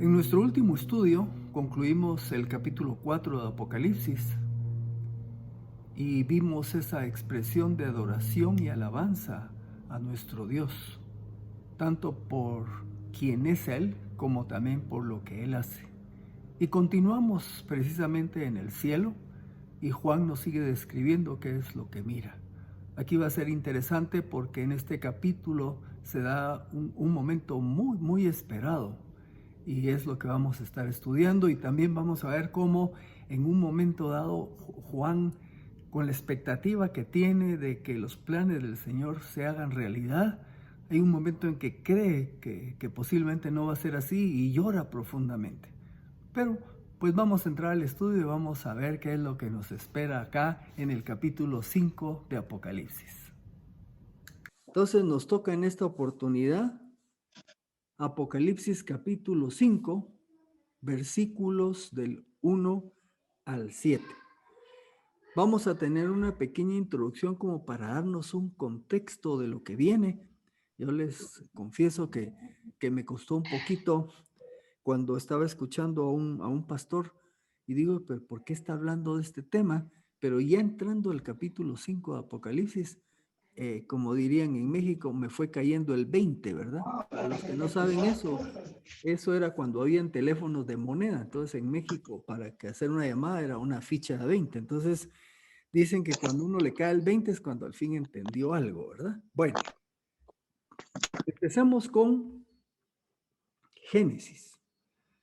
En nuestro último estudio concluimos el capítulo 4 de Apocalipsis y vimos esa expresión de adoración y alabanza a nuestro Dios, tanto por quien es Él como también por lo que Él hace. Y continuamos precisamente en el cielo y Juan nos sigue describiendo qué es lo que mira. Aquí va a ser interesante porque en este capítulo se da un momento muy esperado y es lo que vamos a estar estudiando, y también vamos a ver cómo en un momento dado Juan, con la expectativa que tiene de que los planes del Señor se hagan realidad, hay un momento en que cree que posiblemente no va a ser así y llora profundamente. Pero pues vamos a entrar al estudio y vamos a ver qué es lo que nos espera acá en el capítulo 5 de Apocalipsis. Entonces nos toca en esta oportunidad Apocalipsis capítulo 5, versículos del 1 al 7. Vamos a tener una pequeña introducción como para darnos un contexto de lo que viene. Yo les confieso que me costó un poquito cuando estaba escuchando a un pastor y digo, pero ¿por qué está hablando de este tema? Pero ya entrando al capítulo 5 de Apocalipsis, como dirían en México, me fue cayendo el 20, ¿verdad? Para los que no saben eso era cuando habían teléfonos de moneda. Entonces en México, para que hacer una llamada era una ficha de 20. Entonces dicen que cuando uno le cae el 20 es cuando al fin entendió algo, ¿verdad? Bueno, empecemos con Génesis.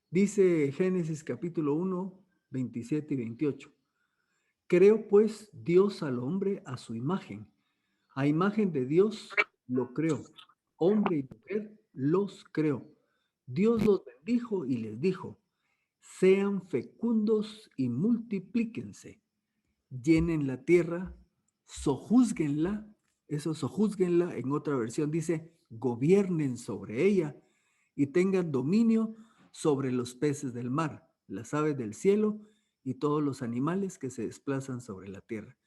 Dice Génesis capítulo 1, 27 y 28. Creó pues Dios al hombre a su imagen. A imagen de Dios lo creó. Hombre y mujer los creó. Dios los bendijo y les dijo, sean fecundos y multiplíquense. Llenen la tierra, sojúzguenla. Eso sojúzguenla en otra versión dice, gobiernen sobre ella y tengan dominio sobre los peces del mar, las aves del cielo y todos los animales que se desplazan sobre la tierra.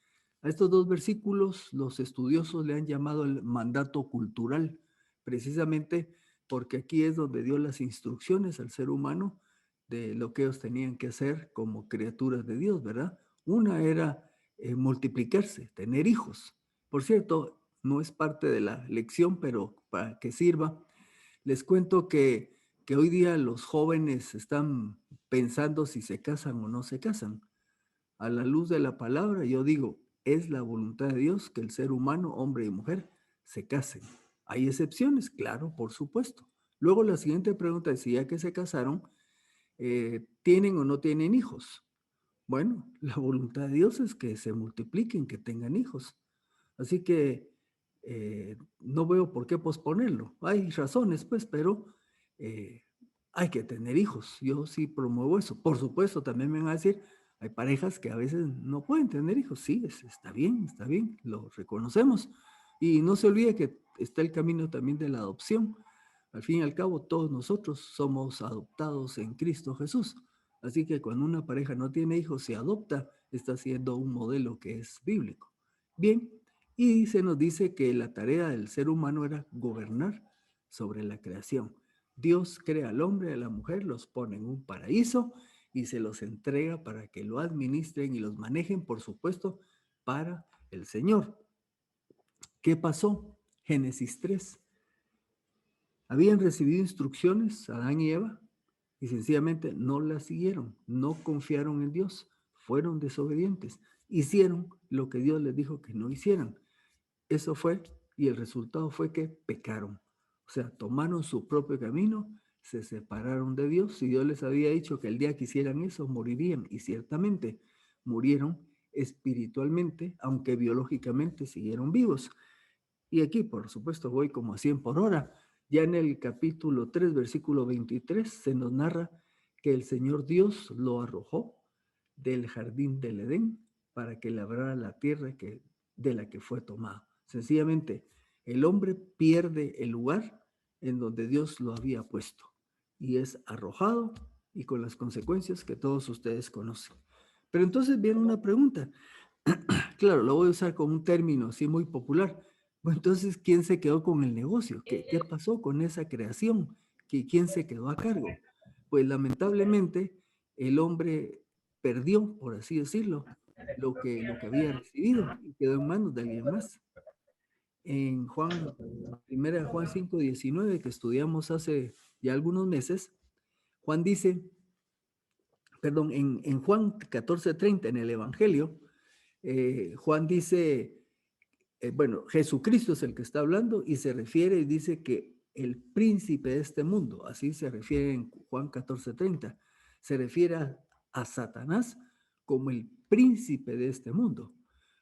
A estos dos versículos los estudiosos le han llamado el mandato cultural, precisamente porque aquí es donde dio las instrucciones al ser humano de lo que ellos tenían que hacer como criaturas de Dios, ¿verdad? Una era multiplicarse, tener hijos. Por cierto, no es parte de la lección, pero para que sirva, les cuento que hoy día los jóvenes están pensando si se casan o no se casan. A la luz de la palabra, yo digo, es la voluntad de Dios que el ser humano, hombre y mujer, se casen. ¿Hay excepciones? Claro, por supuesto. Luego la siguiente pregunta es si ya que se casaron, ¿tienen o no tienen hijos? Bueno, la voluntad de Dios es que se multipliquen, que tengan hijos. Así que no veo por qué posponerlo. Hay razones, pues, pero eh, hay que tener hijos. Yo sí promuevo eso. Por supuesto, también me van a decir, hay parejas que a veces no pueden tener hijos. Sí, está bien, lo reconocemos. Y no se olvide que está el camino también de la adopción. Al fin y al cabo, todos nosotros somos adoptados en Cristo Jesús. Así que cuando una pareja no tiene hijos, se adopta, está siendo un modelo que es bíblico. Bien, y se nos dice que la tarea del ser humano era gobernar sobre la creación. Dios crea al hombre y a la mujer, los pone en un paraíso y se los entrega para que lo administren y los manejen, por supuesto, para el Señor. ¿Qué pasó? Génesis 3. Habían recibido instrucciones Adán y Eva y sencillamente no las siguieron, no confiaron en Dios, fueron desobedientes, hicieron lo que Dios les dijo que no hicieran. Eso fue, y el resultado fue que pecaron. O sea, tomaron su propio camino, se separaron de Dios. Si Dios les había dicho que el día que hicieran eso, morirían. Y ciertamente murieron espiritualmente, aunque biológicamente siguieron vivos. Y aquí, por supuesto, voy como a 100 por hora. Ya en el capítulo 3, versículo 23, se nos narra que el Señor Dios lo arrojó del jardín del Edén para que labrara la tierra de la que fue tomado. Sencillamente, el hombre pierde el lugar en donde Dios lo había puesto y es arrojado y con las consecuencias que todos ustedes conocen. Pero entonces viene una pregunta. Claro, lo voy a usar como un término así muy popular. Bueno, entonces, ¿quién se quedó con el negocio? ¿Qué pasó con esa creación? ¿Quién se quedó a cargo? pues lamentablemente el hombre perdió, por así decirlo, lo que había recibido y quedó en manos de alguien más. En primera de Juan 5:19, que estudiamos hace ya algunos meses, Juan dice, perdón, en Juan 14:30, en el Evangelio, Juan dice, bueno, Jesucristo es el que está hablando y se refiere y dice que el príncipe de este mundo, así se refiere en Juan 14:30, se refiere a Satanás como el príncipe de este mundo.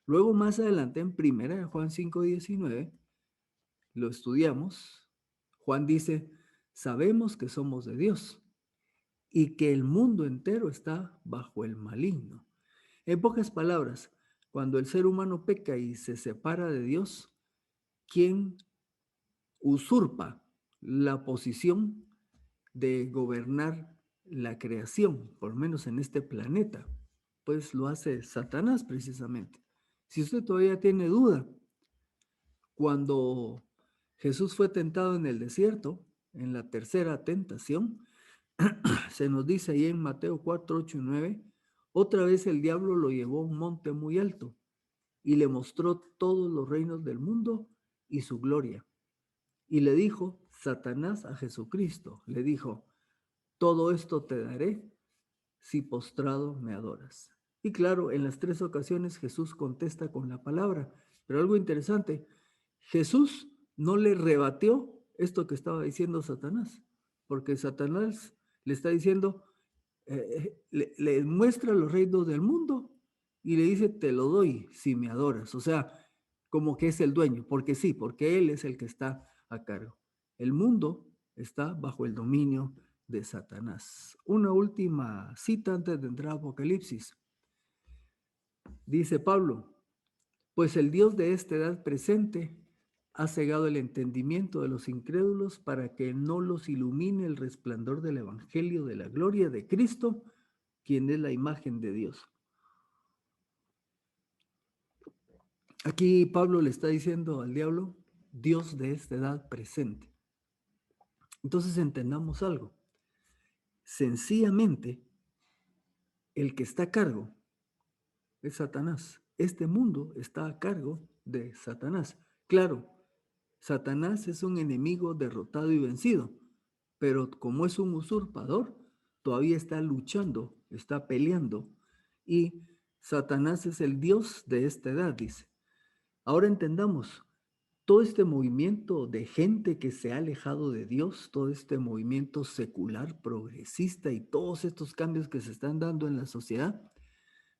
Luego más adelante en primera de Juan 5:19, lo estudiamos, Juan dice, sabemos que somos de Dios y que el mundo entero está bajo el maligno. En pocas palabras, cuando el ser humano peca y se separa de Dios, ¿quién usurpa la posición de gobernar la creación, por lo menos en este planeta? Pues lo hace Satanás precisamente. Si usted todavía tiene duda, cuando Jesús fue tentado en el desierto, en la tercera tentación, se nos dice ahí en Mateo 4, 8 y 9, otra vez el diablo lo llevó a un monte muy alto y le mostró todos los reinos del mundo y su gloria. Y le dijo Satanás a Jesucristo, le dijo, todo esto te daré si postrado me adoras. Y claro, en las tres ocasiones Jesús contesta con la palabra, pero algo interesante, Jesús no le rebatió esto que estaba diciendo Satanás, porque Satanás le está diciendo, le muestra los reinos del mundo y le dice, te lo doy si me adoras. O sea, como que es el dueño, porque sí, porque él es el que está a cargo. El mundo está bajo el dominio de Satanás. Una última cita antes de entrar a Apocalipsis. Dice Pablo, pues el Dios de esta edad presente ha cegado el entendimiento de los incrédulos para que no los ilumine el resplandor del evangelio de la gloria de Cristo, quien es la imagen de Dios. Aquí Pablo le está diciendo al diablo, Dios de esta edad presente. Entonces entendamos algo. Sencillamente, el que está a cargo es Satanás. Este mundo está a cargo de Satanás. Claro, Satanás es un enemigo derrotado y vencido, pero como es un usurpador, todavía está luchando, está peleando, y Satanás es el Dios de esta edad, dice. Ahora entendamos, todo este movimiento de gente que se ha alejado de Dios, todo este movimiento secular, progresista y todos estos cambios que se están dando en la sociedad,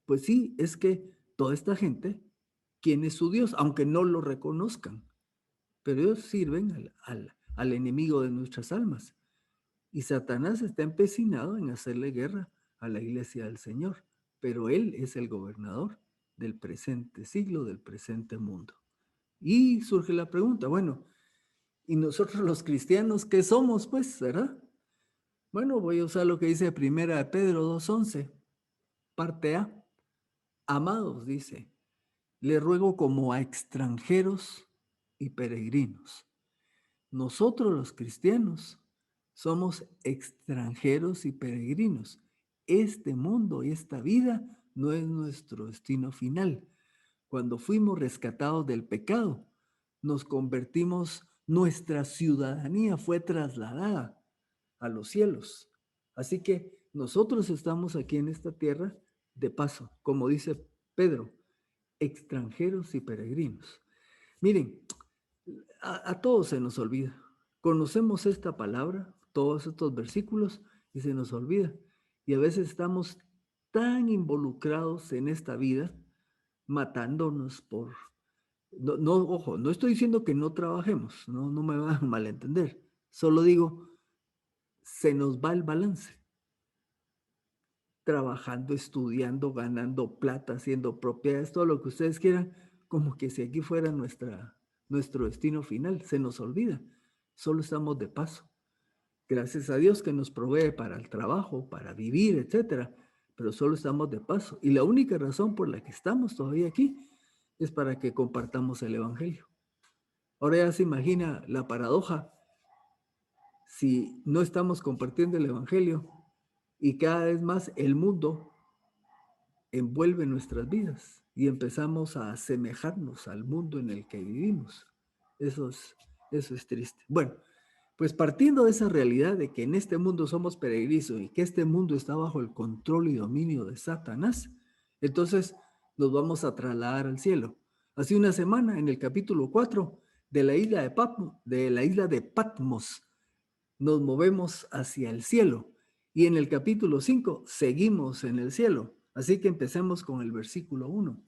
pues sí, es que toda esta gente, ¿quién es su Dios? Aunque no lo reconozcan, pero ellos sirven al enemigo de nuestras almas. Y Satanás está empecinado en hacerle guerra a la iglesia del Señor, pero él es el gobernador del presente siglo, del presente mundo. Y surge la pregunta, bueno, ¿y nosotros los cristianos qué somos, pues, verdad? Bueno, voy a usar lo que dice primera de Pedro 2:11, parte A. Amados, dice, le ruego como a extranjeros y peregrinos. Nosotros los cristianos somos extranjeros y peregrinos. Este mundo y esta vida no es nuestro destino final. Cuando fuimos rescatados del pecado, nos convertimos, nuestra ciudadanía fue trasladada a los cielos. Así que nosotros estamos aquí en esta tierra de paso, como dice Pedro, extranjeros y peregrinos. Miren, a todos se nos olvida. Conocemos esta palabra, todos estos versículos, y se nos olvida. Y a veces estamos tan involucrados en esta vida, matándonos por... No, no, ojo, no estoy diciendo que no trabajemos, no me van a malentender. Solo digo, se nos va el balance. Trabajando, estudiando, ganando plata, haciendo propiedades, todo lo que ustedes quieran, como que si aquí fuera nuestro destino final, se nos olvida. Solo estamos de paso. Gracias a Dios que nos provee para el trabajo, para vivir, etcétera, pero solo estamos de paso. Y la única razón por la que estamos todavía aquí es para que compartamos el evangelio. Ahora ya se imagina la paradoja. Si no estamos compartiendo el evangelio, y cada vez más el mundo envuelve nuestras vidas y empezamos a asemejarnos al mundo en el que vivimos. Eso es, eso es triste. Bueno, pues partiendo de esa realidad de que en este mundo somos peregrinos y que este mundo está bajo el control y dominio de Satanás, entonces nos vamos a trasladar al cielo. Hace una semana, en el capítulo 4 de la isla de Patmos, nos movemos hacia el cielo. Y en el capítulo 5 seguimos en el cielo. Así que empecemos con el versículo 1.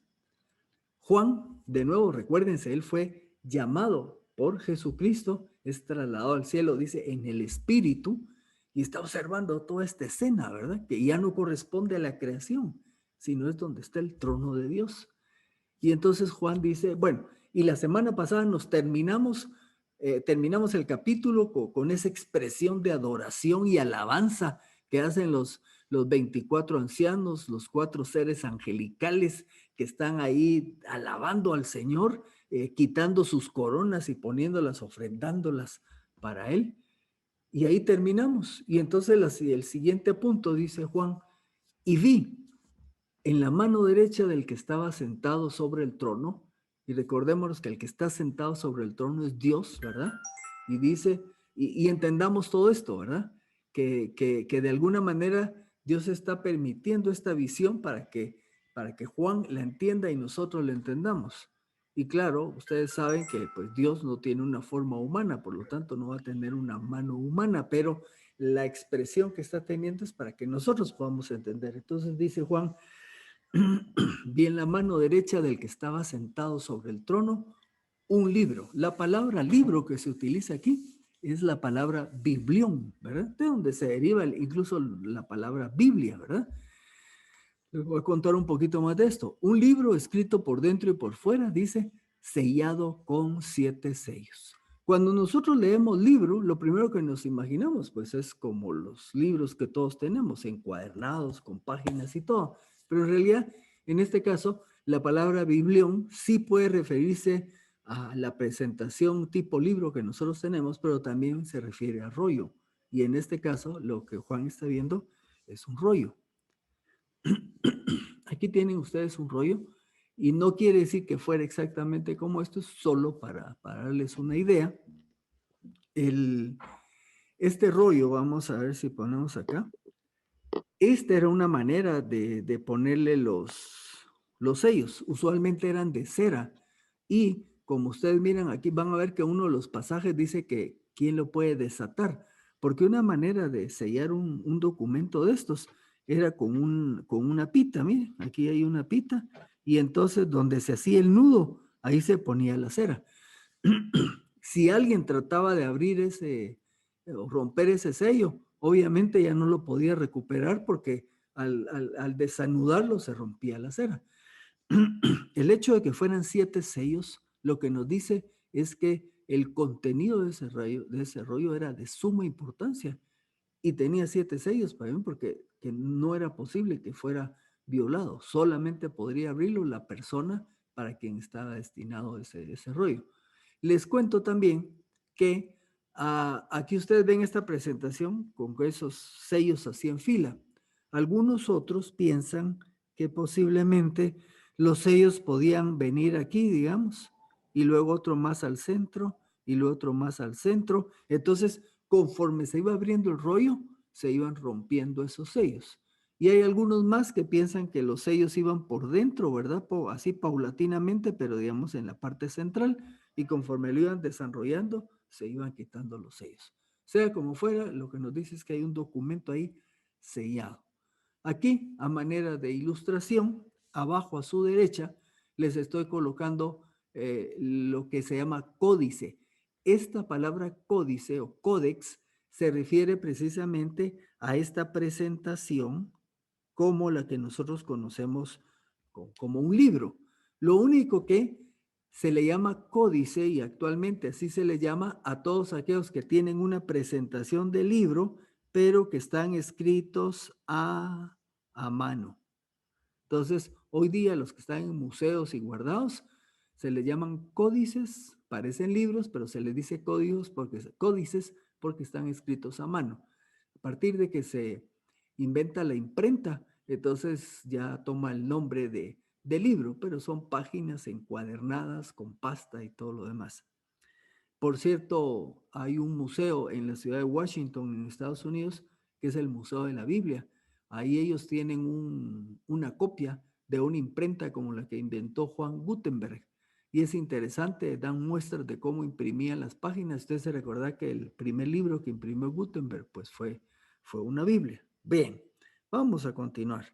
Juan, de nuevo, recuérdense, él fue llamado por Jesucristo, es trasladado al cielo, dice, en el Espíritu, y está observando toda esta escena, ¿verdad? Que ya no corresponde a la creación, sino es donde está el trono de Dios. Y entonces Juan dice, bueno, y la semana pasada nos terminamos el capítulo con esa expresión de adoración y alabanza que hacen los 24 ancianos, los 4 seres angelicales que están ahí alabando al Señor, quitando sus coronas y poniéndolas, ofrendándolas para Él. Y ahí terminamos. Y entonces el siguiente punto dice Juan, y vi en la mano derecha del que estaba sentado sobre el trono, y recordémonos que el que está sentado sobre el trono es Dios, ¿verdad? Y dice, y entendamos todo esto, ¿verdad? Que de alguna manera Dios está permitiendo esta visión para que Juan la entienda y nosotros la entendamos. Y claro, ustedes saben que pues Dios no tiene una forma humana, por lo tanto no va a tener una mano humana, pero la expresión que está teniendo es para que nosotros podamos entender. Entonces dice Juan, vi en la mano derecha del que estaba sentado sobre el trono un libro. La palabra libro que se utiliza aquí es la palabra biblión, ¿verdad? De donde se deriva incluso la palabra Biblia, ¿verdad? Les voy a contar un poquito más de esto. Un libro escrito por dentro y por fuera, dice, sellado con 7 sellos. Cuando nosotros leemos libro, lo primero que nos imaginamos, pues es como los libros que todos tenemos, encuadernados, con páginas y todo. Pero en realidad, en este caso, la palabra biblión sí puede referirse a la presentación tipo libro que nosotros tenemos, pero también se refiere a rollo. Y en este caso, lo que Juan está viendo es un rollo. Aquí tienen ustedes un rollo y no quiere decir que fuera exactamente como esto, es solo para darles una idea. Este rollo, vamos a ver si ponemos acá. Esta era una manera de ponerle los sellos. Usualmente eran de cera y como ustedes miran aquí van a ver que uno de los pasajes dice que quién lo puede desatar, porque una manera de sellar un documento de estos era con una pita. Miren, aquí hay una pita y entonces donde se hacía el nudo, ahí se ponía la cera. Si alguien trataba de abrir o romper ese sello, obviamente ya no lo podía recuperar porque al desanudarlo se rompía la cera. El hecho de que fueran 7 sellos, lo que nos dice es que el contenido de ese rollo era de suma importancia y tenía 7 sellos, porque que no era posible que fuera violado. Solamente podría abrirlo la persona para quien estaba destinado ese rollo. Les cuento también que aquí ustedes ven esta presentación con esos sellos así en fila. Algunos otros piensan que posiblemente los sellos podían venir aquí, digamos, y luego otro más al centro, y luego otro más al centro. Entonces, conforme se iba abriendo el rollo, se iban rompiendo esos sellos. Y hay algunos más que piensan que los sellos iban por dentro, ¿verdad? Así paulatinamente, pero digamos en la parte central, y conforme lo iban desarrollando, se iban quitando los sellos. Sea como fuera, lo que nos dice es que hay un documento ahí sellado. Aquí, a manera de ilustración, abajo a su derecha, les estoy colocando lo que se llama códice. Esta palabra códice o códex se refiere precisamente a esta presentación como la que nosotros conocemos como un libro. Lo único que se le llama códice y actualmente así se le llama a todos aquellos que tienen una presentación de libro, pero que están escritos a mano. Entonces, hoy día los que están en museos y guardados se les llaman códices, parecen libros, pero se les dice códices porque están escritos a mano. A partir de que se inventa la imprenta, entonces ya toma el nombre de libro, pero son páginas encuadernadas con pasta y todo lo demás. Por cierto, hay un museo en la ciudad de Washington, en Estados Unidos, que es el Museo de la Biblia. Ahí ellos tienen una copia de una imprenta como la que inventó Juan Gutenberg. Y es interesante, dan muestras de cómo imprimían las páginas. Usted se recuerda que el primer libro que imprimió Gutenberg pues fue una Biblia. Bien, vamos a continuar.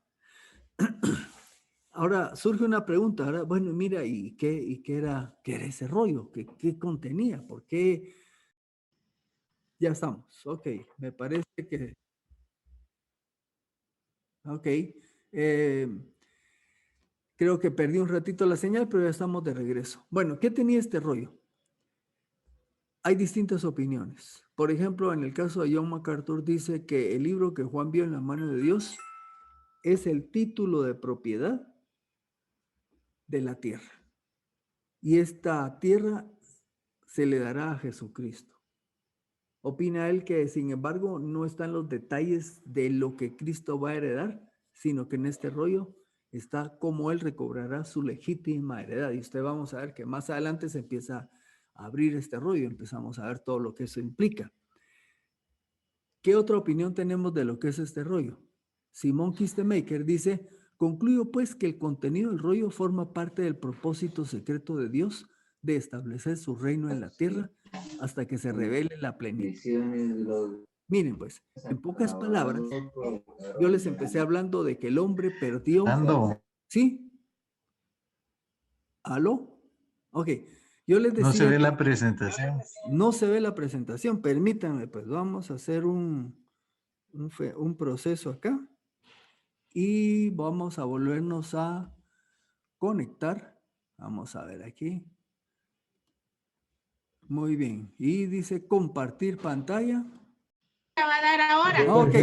Ahora surge una pregunta, ahora, bueno, mira, ¿y qué era ese rollo? ¿Qué contenía? ¿Por qué? Ya estamos, ok, me parece que, ok, creo que perdí un ratito la señal, pero ya estamos de regreso. Bueno, ¿qué tenía este rollo? Hay distintas opiniones. Por ejemplo, en el caso de John MacArthur dice que el libro que Juan vio en la mano de Dios es el título de propiedad de la tierra. Y esta tierra se le dará a Jesucristo. Opina él que, sin embargo, no están los detalles de lo que Cristo va a heredar, sino que en este rollo está cómo él recobrará su legítima heredad. Y usted vamos a ver que más adelante se empieza a abrir este rollo, empezamos a ver todo lo que eso implica. ¿Qué otra opinión tenemos de lo que es este rollo? Simon Kistemaker dice, concluyo pues que el contenido del rollo forma parte del propósito secreto de Dios de establecer su reino en la tierra hasta que se revele la plenitud. Miren pues, en pocas palabras, yo les empecé hablando de que el hombre perdió... ¿Sí? ¿Aló? Ok, yo les decía... No se ve la presentación. No se ve la presentación, permítanme, pues vamos a hacer un proceso acá y vamos a volvernos a conectar. Vamos a ver aquí. Muy bien. Y dice compartir pantalla. Va a dar ahora. Ok.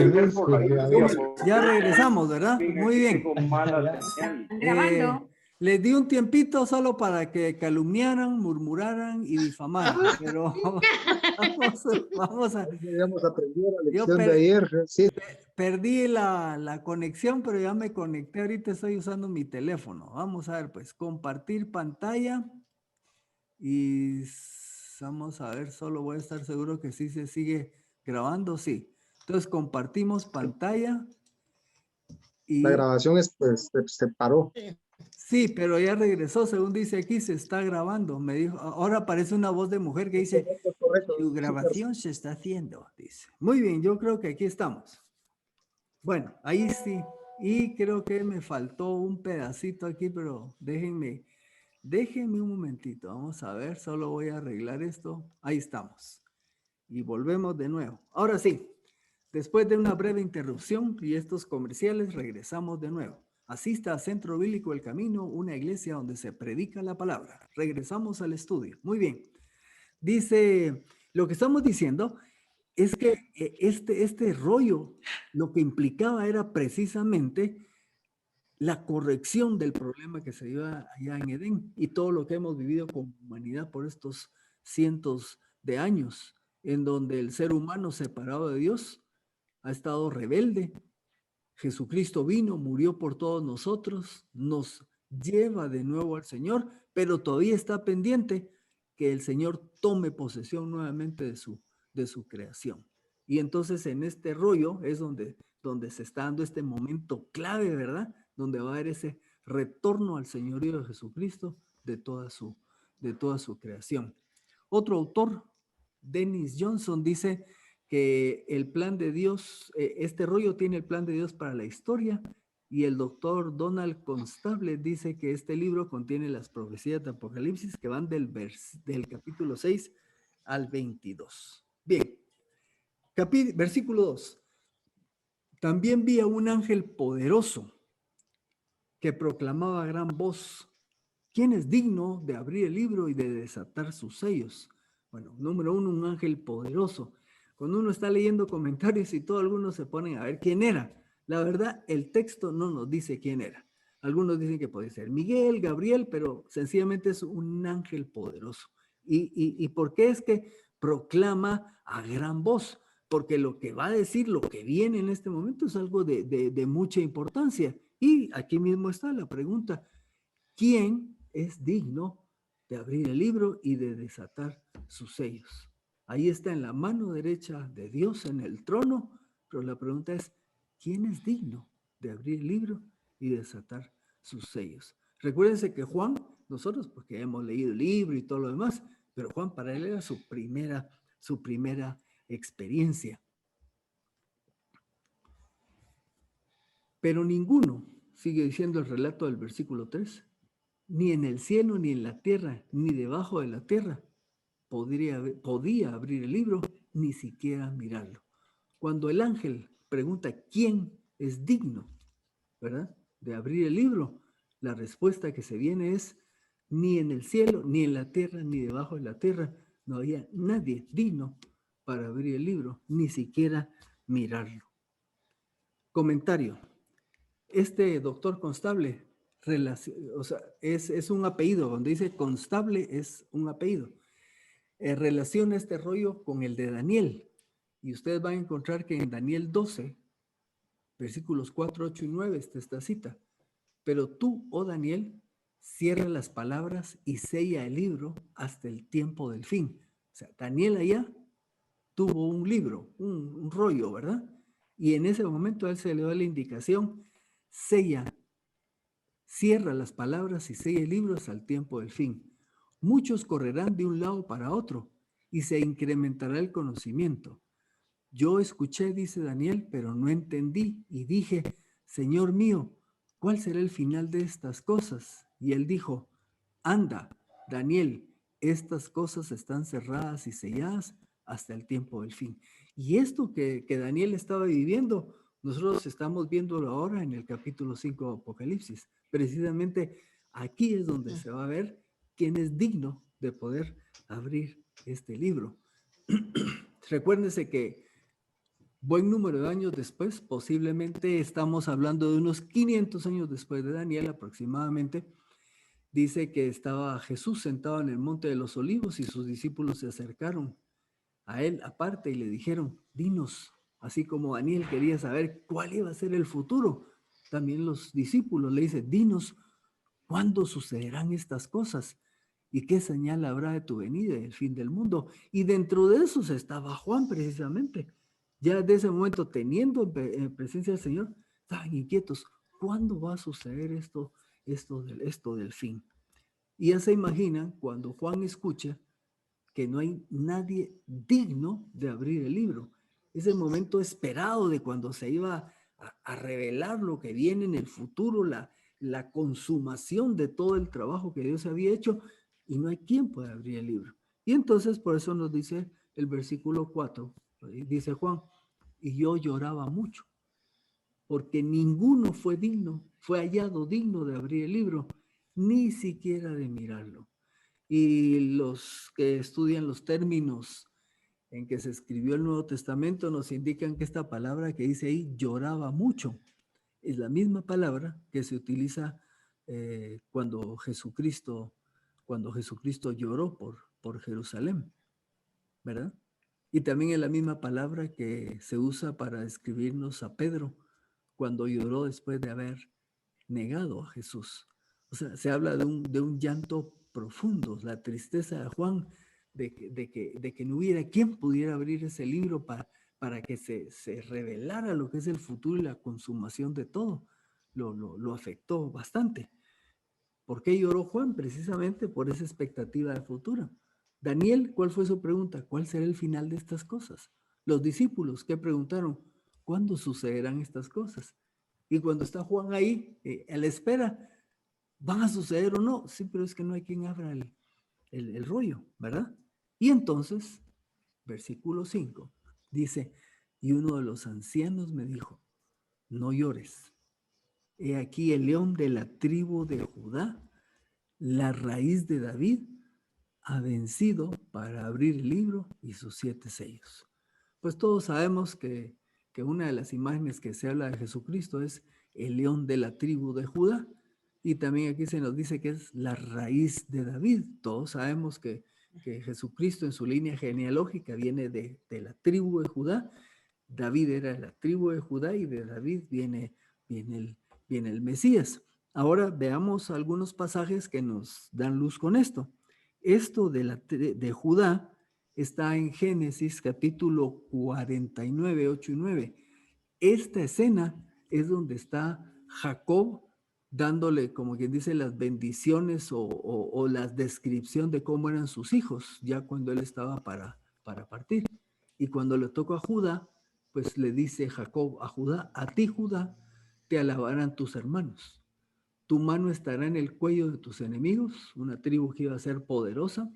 Ya regresamos, ¿verdad? Muy bien. Les di un tiempito solo para que calumniaran, murmuraran y difamaran, pero vamos a... Debíamos aprender la lección de ayer. Sí. Perdí la conexión, pero ya me conecté. Ahorita estoy usando mi teléfono. Vamos a ver, pues, compartir pantalla. Y vamos a ver, solo voy a estar seguro que sí se sigue grabando. Sí. Entonces, compartimos pantalla. Y... La grabación pues, se paró. Sí, pero ya regresó, según dice aquí, se está grabando. Me dijo, ahora aparece una voz de mujer que dice, correcto. Su grabación se está haciendo, dice. Muy bien, yo creo que aquí estamos. Bueno, ahí sí. Y creo que me faltó un pedacito aquí, pero déjenme un momentito. Vamos a ver, solo voy a arreglar esto. Ahí estamos. Y volvemos de nuevo. Ahora sí, después de una breve interrupción y estos comerciales, regresamos de nuevo. Asista a Centro Bíblico El Camino, una iglesia donde se predica la palabra. Regresamos al estudio. Muy bien. Dice, lo que estamos diciendo es que este rollo lo que implicaba era precisamente la corrección del problema que se iba allá en Edén y todo lo que hemos vivido como humanidad por estos cientos de años, en donde el ser humano separado de Dios ha estado rebelde. Jesucristo vino, murió por todos nosotros, nos lleva de nuevo al Señor, pero todavía está pendiente que el Señor tome posesión nuevamente de su creación. Y entonces en este rollo es donde se está dando este momento clave, ¿verdad? Donde va a haber ese retorno al señorío de Jesucristo de toda su creación. Otro autor, Dennis Johnson, dice que el plan de Dios, este rollo tiene el plan de Dios para la historia, y el doctor Donald Constable dice que este libro contiene las profecías de Apocalipsis que van del capítulo 6 al 22. Bien, versículo 2. También vi a un ángel poderoso que proclamaba a gran voz, ¿quién es digno de abrir el libro y de desatar sus sellos? Bueno, número uno, un ángel poderoso. Cuando uno está leyendo comentarios y todo, algunos se ponen a ver quién era. La verdad, el texto no nos dice quién era. Algunos dicen que puede ser Miguel, Gabriel, pero sencillamente es un ángel poderoso. ¿Y por qué es que proclama a gran voz? porque lo que va a decir, lo que viene en este momento es algo de mucha importancia. Y aquí mismo está la pregunta: ¿quién es digno de abrir el libro y de desatar sus sellos? Ahí está en la mano derecha de Dios en el trono, pero la pregunta es: ¿quién es digno de abrir el libro y desatar sus sellos? Recuérdense que Juan, nosotros porque hemos leído el libro y todo lo demás, pero Juan para él era su primera experiencia. Pero ninguno, sigue diciendo el relato del versículo 3, ni en el cielo, ni en la tierra, ni debajo de la tierra, podía abrir el libro, ni siquiera mirarlo. Cuando el ángel pregunta quién es digno, ¿verdad?, de abrir el libro, la respuesta que se viene es: ni en el cielo, ni en la tierra, ni debajo de la tierra, no había nadie digno para abrir el libro, ni siquiera mirarlo. Comentario: este doctor Constable, o sea, es un apellido, donde dice Constable es un apellido. Relaciona este rollo con el de Daniel. Y ustedes van a encontrar que en Daniel 12, versículos 4, 8 y 9 está esta cita. Pero tú, oh Daniel, cierra las palabras y sella el libro hasta el tiempo del fin. O sea, Daniel allá tuvo un libro, un rollo, ¿verdad? Y en ese momento a él se le da la indicación: cierra las palabras y sella el libro hasta el tiempo del fin. Muchos correrán de un lado para otro y se incrementará el conocimiento. Yo escuché, dice Daniel, pero no entendí y dije: Señor mío, ¿cuál será el final de estas cosas? Y él dijo: anda, Daniel, estas cosas están cerradas y selladas hasta el tiempo del fin. Y esto que Daniel estaba viviendo, nosotros estamos viéndolo ahora en el capítulo 5 de Apocalipsis. Precisamente aquí es donde se va a ver quién es digno de poder abrir este libro. Recuérdense que buen número de años después, posiblemente estamos hablando de unos 500 años después de Daniel aproximadamente, dice que estaba Jesús sentado en el monte de los olivos y sus discípulos se acercaron a él aparte y le dijeron: dinos, así como Daniel quería saber cuál iba a ser el futuro, también los discípulos le dicen: dinos, ¿cuándo sucederán estas cosas? ¿Y qué señal habrá de tu venida y el fin del mundo? Y dentro de esos estaba Juan precisamente. Ya de ese momento, teniendo en presencia del Señor, estaban inquietos. ¿Cuándo va a suceder esto del fin? Y ya se imaginan cuando Juan escucha que no hay nadie digno de abrir el libro. Es el momento esperado de cuando se iba a revelar lo que viene en el futuro, la consumación de todo el trabajo que Dios había hecho, y no hay quien pueda abrir el libro. Y entonces por eso nos dice el versículo 4, dice Juan: y yo lloraba mucho, porque ninguno fue hallado digno de abrir el libro, ni siquiera de mirarlo. Y los que estudian los términos en que se escribió el Nuevo Testamento nos indican que esta palabra que dice ahí, lloraba mucho, es la misma palabra que se utiliza cuando Jesucristo lloró por Jerusalén, ¿verdad? Y también es la misma palabra que se usa para describirnos a Pedro cuando lloró después de haber negado a Jesús. O sea, se habla de un llanto profundo, la tristeza de Juan de que no hubiera quien pudiera abrir ese libro para que se revelara lo que es el futuro y la consumación de todo. Lo afectó bastante. ¿Por qué lloró Juan? Precisamente por esa expectativa de futuro. Daniel, ¿cuál fue su pregunta? ¿Cuál será el final de estas cosas? Los discípulos, ¿qué preguntaron? ¿Cuándo sucederán estas cosas? Y cuando está Juan ahí, a la espera, ¿van a suceder o no? Sí, pero es que no hay quien abra el rollo, ¿verdad? Y entonces, versículo 5, dice: y uno de los ancianos me dijo: no llores. He aquí el león de la tribu de Judá, la raíz de David, ha vencido para abrir el libro y sus 7 sellos. Pues todos sabemos que una de las imágenes que se habla de Jesucristo es el león de la tribu de Judá. Y también aquí se nos dice que es la raíz de David. Todos sabemos que que Jesucristo en su línea genealógica viene de la tribu de Judá. David era de la tribu de Judá y de David viene el Mesías. Ahora veamos algunos pasajes que nos dan luz con esto. Esto de Judá está en Génesis capítulo 49, 8 y 9. Esta escena es donde está Jacob dándole, como quien dice, las bendiciones o la descripción de cómo eran sus hijos, ya cuando él estaba para partir. Y cuando le tocó a Judá, pues le dice Jacob a Judá: a ti, Judá, te alabarán tus hermanos. Tu mano estará en el cuello de tus enemigos, una tribu que iba a ser poderosa.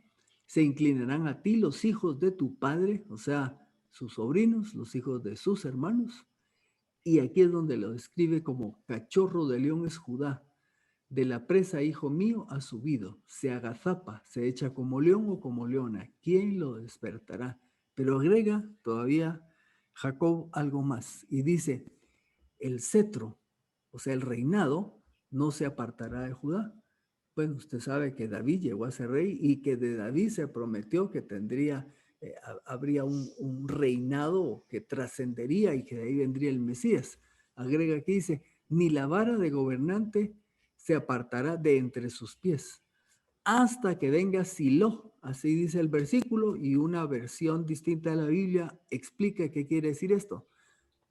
Se inclinarán a ti los hijos de tu padre, o sea, sus sobrinos, los hijos de sus hermanos. Y aquí es donde lo describe como cachorro de león es Judá. De la presa, hijo mío, ha subido. Se agazapa, se echa como león o como leona. ¿Quién lo despertará? Pero agrega todavía Jacob algo más y dice: el cetro, o sea, el reinado, no se apartará de Judá. Bueno, usted sabe que David llegó a ser rey y que de David se prometió que habría un reinado que trascendería y que de ahí vendría el Mesías. Agrega que dice: ni la vara de gobernante se apartará de entre sus pies, hasta que venga Silo. Así dice el versículo, y una versión distinta de la Biblia explica qué quiere decir esto: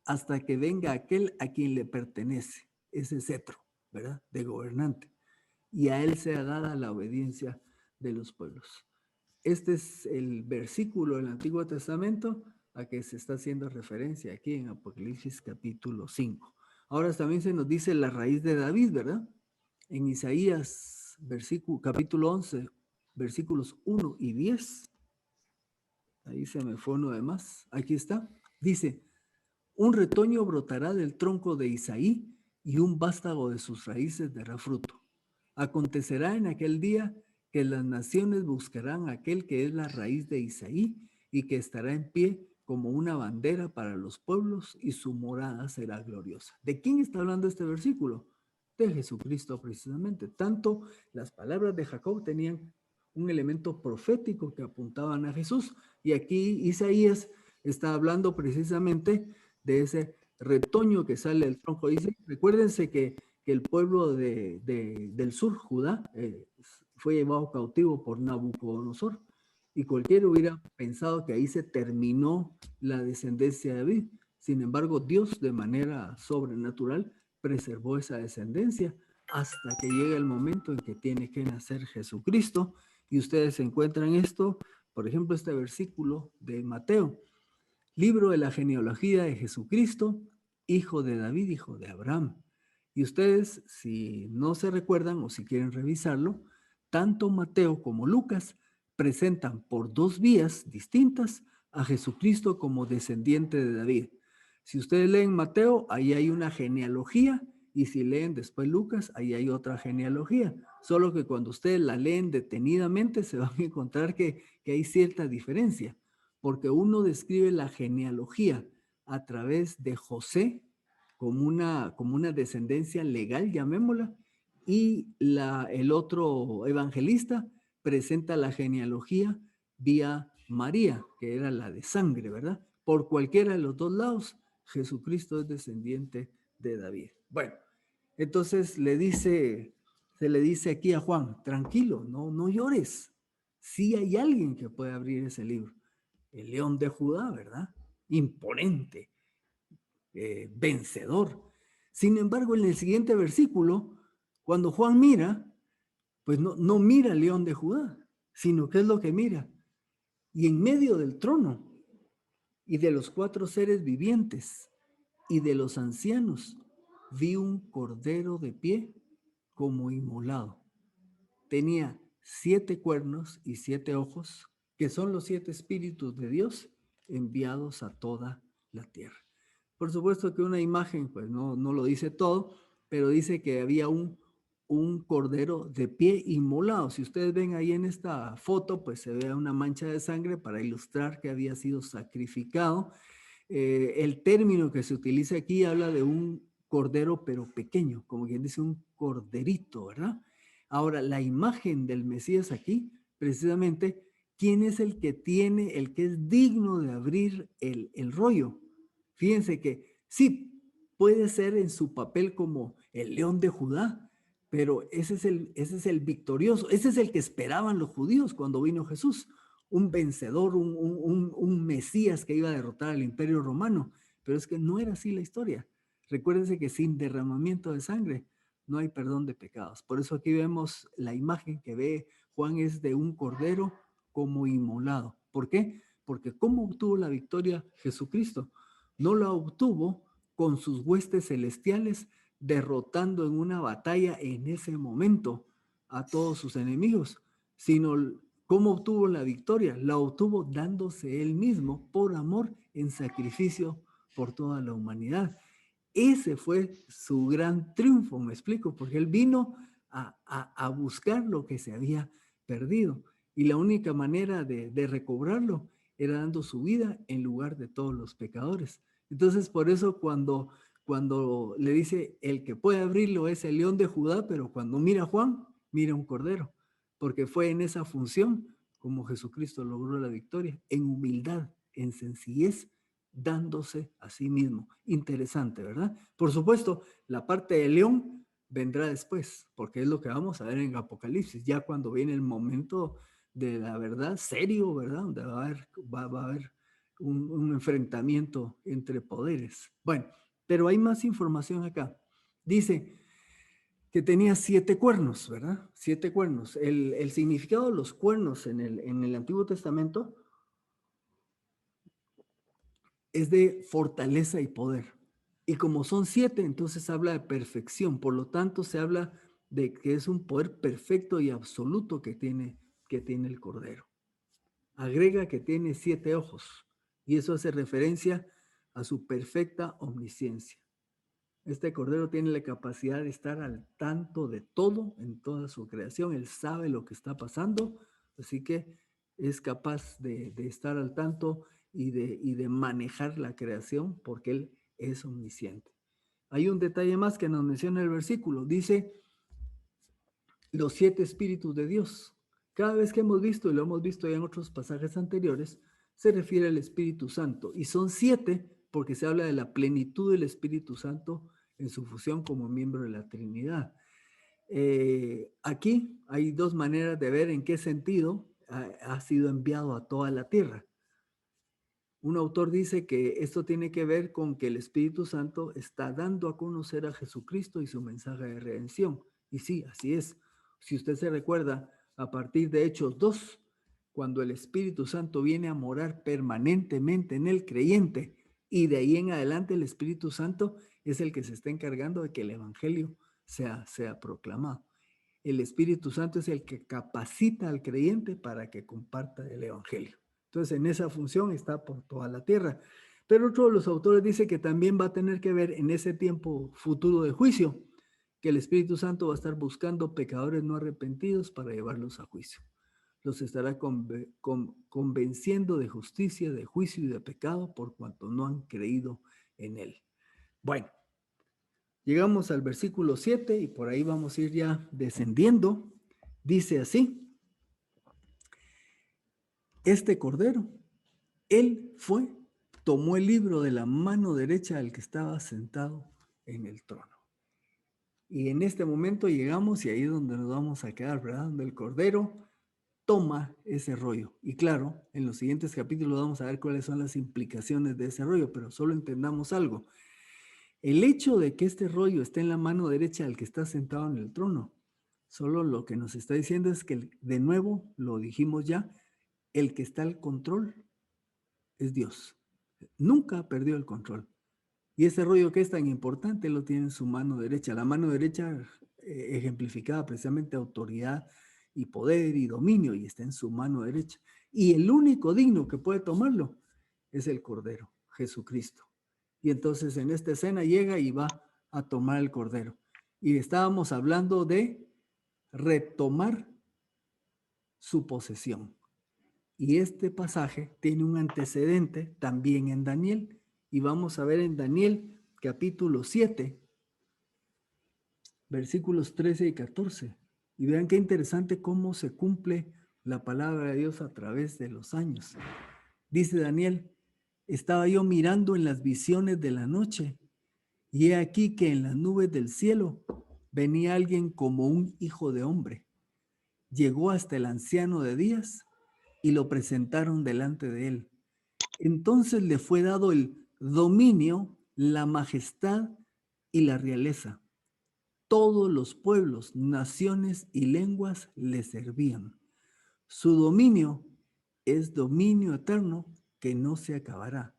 hasta que venga aquel a quien le pertenece ese cetro, ¿verdad?, de gobernante, y a él sea dada la obediencia de los pueblos. Este es el versículo del Antiguo Testamento a que se está haciendo referencia aquí en Apocalipsis capítulo 5. Ahora también se nos dice la raíz de David, ¿verdad? En Isaías capítulo 11, versículos 1 y 10. Ahí se me fue uno de más. Aquí está. Dice: un retoño brotará del tronco de Isaí, y un vástago de sus raíces dará fruto. Acontecerá en aquel día que las naciones buscarán a aquel que es la raíz de Isaí, y que estará en pie como una bandera para los pueblos, y su morada será gloriosa. ¿De quién está hablando este versículo? De Jesucristo, precisamente. Tanto las palabras de Jacob tenían un elemento profético que apuntaban a Jesús, y aquí Isaías está hablando precisamente de ese retoño que sale del tronco. Dice, recuérdense que el pueblo del sur, Judá, fue llevado cautivo por Nabucodonosor, y cualquiera hubiera pensado que ahí se terminó la descendencia de David. Sin embargo, Dios de manera sobrenatural preservó esa descendencia hasta que llega el momento en que tiene que nacer Jesucristo. Y ustedes encuentran esto, por ejemplo, este versículo de Mateo: libro de la genealogía de Jesucristo, hijo de David, hijo de Abraham. Y ustedes, si no se recuerdan o si quieren revisarlo, tanto Mateo como Lucas presentan por dos vías distintas a Jesucristo como descendiente de David. Si ustedes leen Mateo, ahí hay una genealogía, y si leen después Lucas, ahí hay otra genealogía. Solo que cuando ustedes la leen detenidamente se van a encontrar que hay cierta diferencia, porque uno describe la genealogía a través de José como una descendencia legal, llamémosla, y el otro evangelista presenta la genealogía vía María, que era la de sangre, ¿verdad? Por cualquiera de los dos lados, Jesucristo es descendiente de David. Bueno, entonces se le dice aquí a Juan: tranquilo, no llores. Sí hay alguien que puede abrir ese libro. El león de Judá, ¿verdad? Imponente, vencedor. Sin embargo, en el siguiente versículo, cuando Juan mira, pues no mira al león de Judá, sino que es lo que mira. Y en medio del trono, y de los 4 seres vivientes, y de los ancianos, vi un cordero de pie como inmolado. Tenía 7 cuernos y 7 ojos, que son los 7 espíritus de Dios enviados a toda la tierra. Por supuesto que una imagen pues no lo dice todo, pero dice que había un cordero de pie inmolado. Si ustedes ven ahí en esta foto, pues se ve una mancha de sangre para ilustrar que había sido sacrificado. El término que se utiliza aquí habla de un cordero pero pequeño, como quien dice un corderito, ¿verdad? Ahora, la imagen del Mesías aquí precisamente ¿quién es el que tiene, el que es digno de abrir el rollo? Fíjense que sí, puede ser en su papel como el león de Judá, pero ese es el victorioso, ese es el que esperaban los judíos cuando vino Jesús, un vencedor, un Mesías que iba a derrotar al imperio romano, pero es que no era así la historia. Recuérdense que sin derramamiento de sangre no hay perdón de pecados. Por eso aquí vemos la imagen que ve Juan es de un cordero como inmolado. ¿Por qué? Porque ¿cómo obtuvo la victoria Jesucristo? No la obtuvo con sus huestes celestiales derrotando en una batalla en ese momento a todos sus enemigos, sino ¿cómo obtuvo la victoria? La obtuvo dándose él mismo por amor en sacrificio por toda la humanidad. Ese fue su gran triunfo, me explico, porque él vino a buscar lo que se había perdido. Y la única manera de recobrarlo era dando su vida en lugar de todos los pecadores. Entonces, por eso cuando le dice, el que puede abrirlo es el león de Judá, pero cuando mira a Juan, mira un cordero, porque fue en esa función como Jesucristo logró la victoria, en humildad, en sencillez, dándose a sí mismo. Interesante, ¿verdad? Por supuesto, la parte de león vendrá después, porque es lo que vamos a ver en Apocalipsis, ya cuando viene el momento de la verdad serio, ¿verdad? Donde va a haber un enfrentamiento entre poderes. Bueno, pero hay más información acá. Dice que tenía 7 cuernos, ¿verdad? 7 cuernos. El significado de los cuernos en el Antiguo Testamento es de fortaleza y poder. Y como son 7, entonces habla de perfección. Por lo tanto, se habla de que es un poder perfecto y absoluto que tiene el Cordero. Agrega que tiene 7 ojos. Y eso hace referencia a su perfecta omnisciencia. Este Cordero tiene la capacidad de estar al tanto de todo en toda su creación. Él sabe lo que está pasando, así que es capaz de estar al tanto y de manejar la creación porque Él es omnisciente. Hay un detalle más que nos menciona el versículo. Dice los 7 espíritus de Dios. Cada vez que hemos visto, y lo hemos visto ya en otros pasajes anteriores, se refiere al Espíritu Santo. Y son 7 porque se habla de la plenitud del Espíritu Santo en su fusión como miembro de la Trinidad. Aquí hay 2 maneras de ver en qué sentido ha sido enviado a toda la tierra. Un autor dice que esto tiene que ver con que el Espíritu Santo está dando a conocer a Jesucristo y su mensaje de redención. Y sí, así es. Si usted se recuerda, a partir de Hechos 2, cuando el Espíritu Santo viene a morar permanentemente en el creyente, y de ahí en adelante el Espíritu Santo es el que se está encargando de que el Evangelio sea proclamado. El Espíritu Santo es el que capacita al creyente para que comparta el Evangelio. Entonces, en esa función está por toda la tierra. Pero otro de los autores dice que también va a tener que ver en ese tiempo futuro de juicio, que el Espíritu Santo va a estar buscando pecadores no arrepentidos para llevarlos a juicio. Los estará convenciendo de justicia, de juicio y de pecado por cuanto no han creído en él. Bueno, llegamos al versículo 7 y por ahí vamos a ir ya descendiendo. Dice así: este cordero, él tomó el libro de la mano derecha del que estaba sentado en el trono. Y en este momento llegamos y ahí es donde nos vamos a quedar, ¿verdad? Donde el cordero toma ese rollo. Y claro, en los siguientes capítulos vamos a ver cuáles son las implicaciones de ese rollo, pero solo entendamos algo. El hecho de que este rollo esté en la mano derecha del que está sentado en el trono, solo lo que nos está diciendo es que, de nuevo, lo dijimos ya, el que está al control es Dios. Nunca perdió el control. Y ese rollo que es tan importante lo tiene en su mano derecha. La mano derecha ejemplificada precisamente autoridad y poder y dominio, y está en su mano derecha. Y el único digno que puede tomarlo es el Cordero, Jesucristo. Y entonces en esta escena llega y va a tomar el Cordero. Y estábamos hablando de retomar su posesión. Y este pasaje tiene un antecedente también en Daniel. Y vamos a ver en Daniel capítulo 7, versículos 13 y 14. Y vean qué interesante cómo se cumple la palabra de Dios a través de los años. Dice Daniel, estaba yo mirando en las visiones de la noche, y he aquí que en las nubes del cielo venía alguien como un hijo de hombre. Llegó hasta el anciano de días y lo presentaron delante de él. Entonces le fue dado el dominio, la majestad y la realeza. Todos los pueblos, naciones y lenguas le servían. Su dominio es dominio eterno que no se acabará,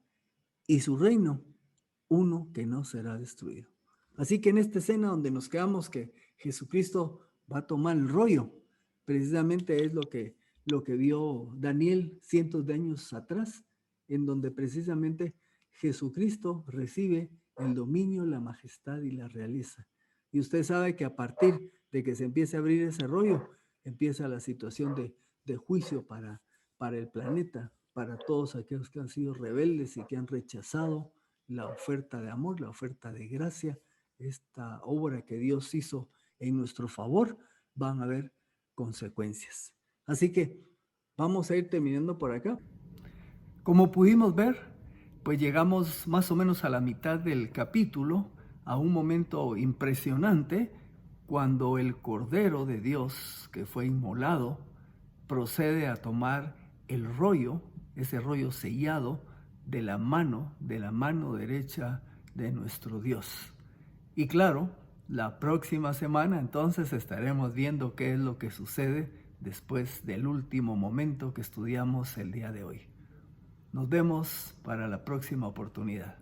y su reino uno que no será destruido. Así que en esta escena donde nos quedamos que Jesucristo va a tomar el rollo, precisamente es lo que vio Daniel cientos de años atrás, en donde precisamente Jesucristo recibe el dominio, la majestad y la realeza. Y usted sabe que a partir de que se empiece a abrir ese rollo, empieza la situación de juicio para el planeta, para todos aquellos que han sido rebeldes y que han rechazado la oferta de amor, la oferta de gracia, esta obra que Dios hizo en nuestro favor, van a haber consecuencias. Así que vamos a ir terminando por acá. Como pudimos ver, pues llegamos más o menos a la mitad del capítulo, a un momento impresionante, cuando el Cordero de Dios, que fue inmolado, procede a tomar el rollo, ese rollo sellado, de la mano derecha de nuestro Dios. Y claro, la próxima semana entonces estaremos viendo qué es lo que sucede después del último momento que estudiamos el día de hoy. Nos vemos para la próxima oportunidad.